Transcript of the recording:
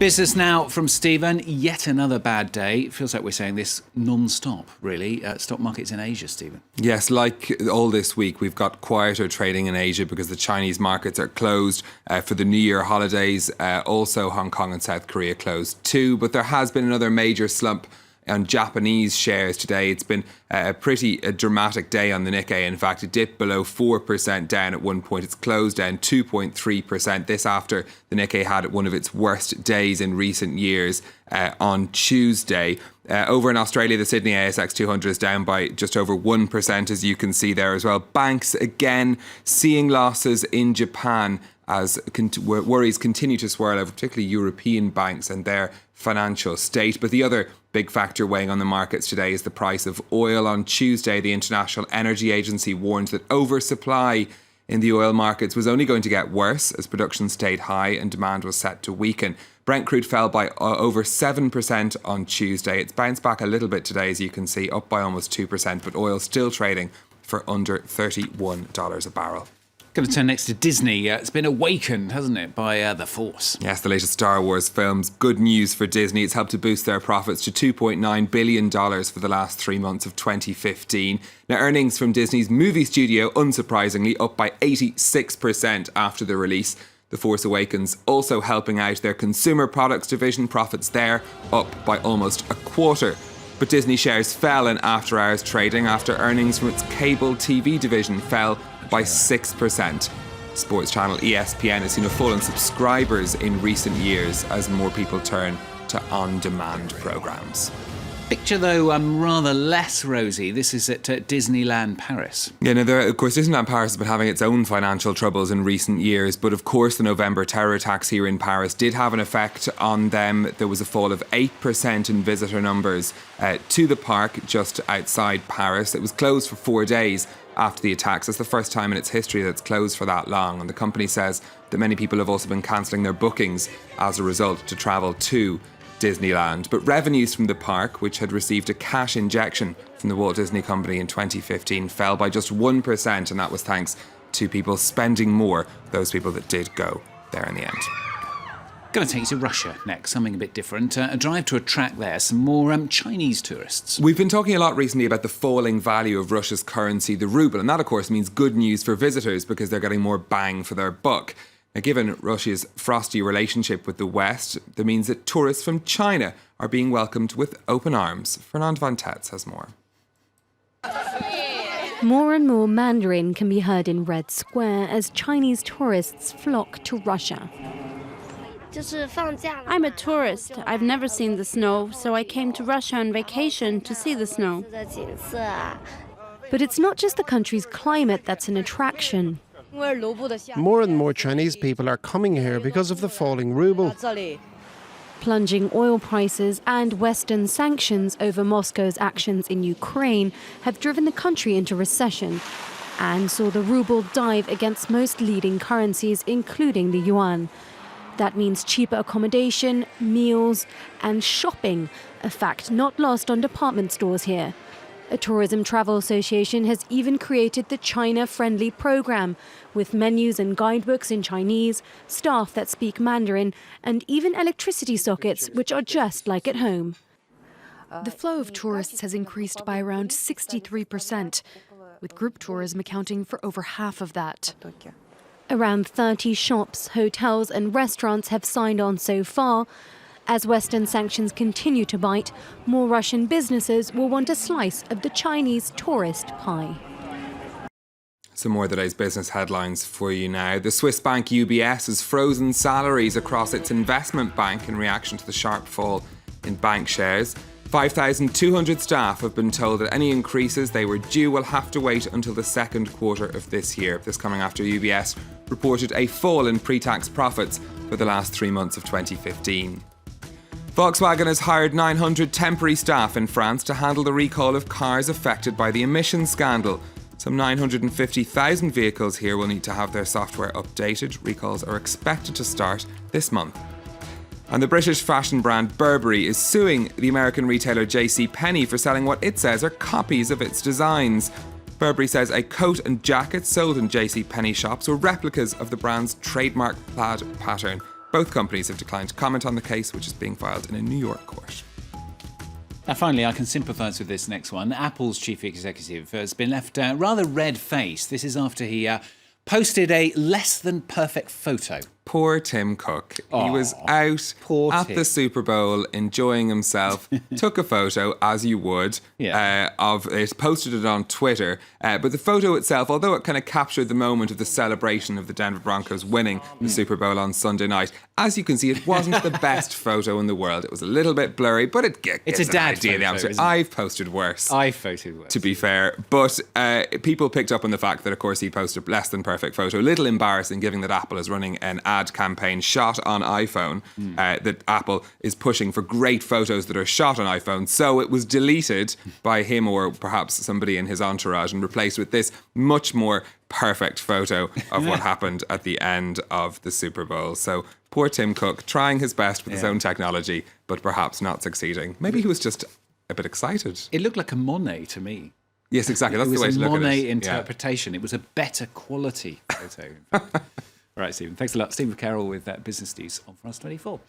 Business now from Stephen. Yet another bad day. It feels like we're saying this non-stop, really. Stock markets in Asia, Stephen. Yes, like all this week, we've got quieter trading in Asia because the Chinese markets are closed for the New Year holidays. Also, Hong Kong and South Korea closed too. But there has been another major slump on Japanese shares today. It's been a pretty dramatic day on the Nikkei. In fact, it dipped below 4% down at one point. It's closed down 2.3%. This after the Nikkei had one of its worst days in recent years on Tuesday. Over in Australia, the Sydney ASX 200 is down by just over 1%, as you can see there as well. Banks, again, seeing losses in Japan as worries continue to swirl over particularly European banks and their financial state. But the other big factor weighing on the markets today is the price of oil. On Tuesday, the International Energy Agency warned that oversupply in the oil markets was only going to get worse as production stayed high and demand was set to weaken. Brent crude fell by over 7% on Tuesday. It's bounced back a little bit today, as you can see, up by almost 2%, but oil still trading for under $31 a barrel. Going to turn next to Disney. It's been awakened, hasn't it, by The Force? Yes, the latest Star Wars films. Good news for Disney. It's helped to boost their profits to $2.9 billion for the last 3 months of 2015. Now, earnings from Disney's movie studio, unsurprisingly, up by 86% after the release. The Force Awakens also helping out their consumer products division. Profits there up by almost a quarter. But Disney shares fell in after-hours trading after earnings from its cable TV division fell by 6%. Sports channel ESPN has seen a fall in subscribers in recent years as more people turn to on-demand programmes. Picture, though, rather less rosy. This is at Disneyland Paris. Yeah, no, of course, Disneyland Paris has been having its own financial troubles in recent years, but of course the November terror attacks here in Paris did have an effect on them. There was a fall of 8% in visitor numbers to the park just outside Paris. It was closed for 4 days after the attacks. It's the first time in its history that it's closed for that long, and the company says that many people have also been cancelling their bookings as a result to travel to Disneyland. But revenues from the park, which had received a cash injection from the Walt Disney Company in 2015, fell by just 1%, and that was thanks to people spending more, those people that did go there in the end. Going to take you to Russia next, something a bit different. A drive to attract there some more Chinese tourists. We've been talking a lot recently about the falling value of Russia's currency, the ruble, and that, of course, means good news for visitors because they're getting more bang for their buck. Now, given Russia's frosty relationship with the West, that means that tourists from China are being welcomed with open arms. Fernand Van Tetz has more. More and more Mandarin can be heard in Red Square as Chinese tourists flock to Russia. I'm a tourist. I've never seen the snow, so I came to Russia on vacation to see the snow. But it's not just the country's climate that's an attraction. More and more Chinese people are coming here because of the falling ruble. Plunging oil prices and Western sanctions over Moscow's actions in Ukraine have driven the country into recession and saw the ruble dive against most leading currencies, including the yuan. That means cheaper accommodation, meals and shopping, a fact not lost on department stores here. A tourism travel association has even created the China-friendly program, with menus and guidebooks in Chinese, staff that speak Mandarin, and even electricity sockets, which are just like at home. The flow of tourists has increased by around 63%, with group tourism accounting for over half of that. Around 30 shops, hotels and restaurants have signed on so far. As Western sanctions continue to bite, more Russian businesses will want a slice of the Chinese tourist pie. Some more of today's business headlines for you now. The Swiss bank UBS has frozen salaries across its investment bank in reaction to the sharp fall in bank shares. 5,200 staff have been told that any increases they were due will have to wait until the second quarter of this year. This coming after UBS reported a fall in pre-tax profits for the last 3 months of 2015. Volkswagen has hired 900 temporary staff in France to handle the recall of cars affected by the emissions scandal. Some 950,000 vehicles here will need to have their software updated. Recalls are expected to start this month. And the British fashion brand Burberry is suing the American retailer JCPenney for selling what it says are copies of its designs. Burberry says a coat and jacket sold in JCPenney shops were replicas of the brand's trademark plaid pattern Both companies have declined to comment on the case, which is being filed in a New York court. Now, finally, I can sympathise with this next one. Apple's chief executive has been left rather red-faced. This is after he posted a less than perfect photo. Poor Tim Cook. He was out at the Super Bowl enjoying himself, took a photo, as you would, of it, posted it on Twitter. But the photo itself, although it kind of captured the moment of the celebration of the Denver Broncos winning the Super Bowl on Sunday night, as you can see, it wasn't the best photo in the world. It was a little bit blurry, but it gives It's a dad idea photo, of the isn't it? I've posted worse. I voted worse. To be fair, but people picked up on the fact that, of course, he posted a less than perfect photo. A little embarrassing, given that Apple is running an ad campaign shot on iPhone. That Apple is pushing for great photos that are shot on iPhone. So it was deleted by him or perhaps somebody in his entourage and replaced with this much more perfect photo of what happened at the end of the Super Bowl. So poor Tim Cook, trying his best with his own technology, but perhaps not succeeding. Maybe he was just a bit excited. It looked like a Monet to me. Yes, exactly. That's It the way was to a look at it. Monet Yeah. interpretation. It was a better quality photo. All right, Stephen. Thanks a lot. Stephen Carroll with Business News on France 24.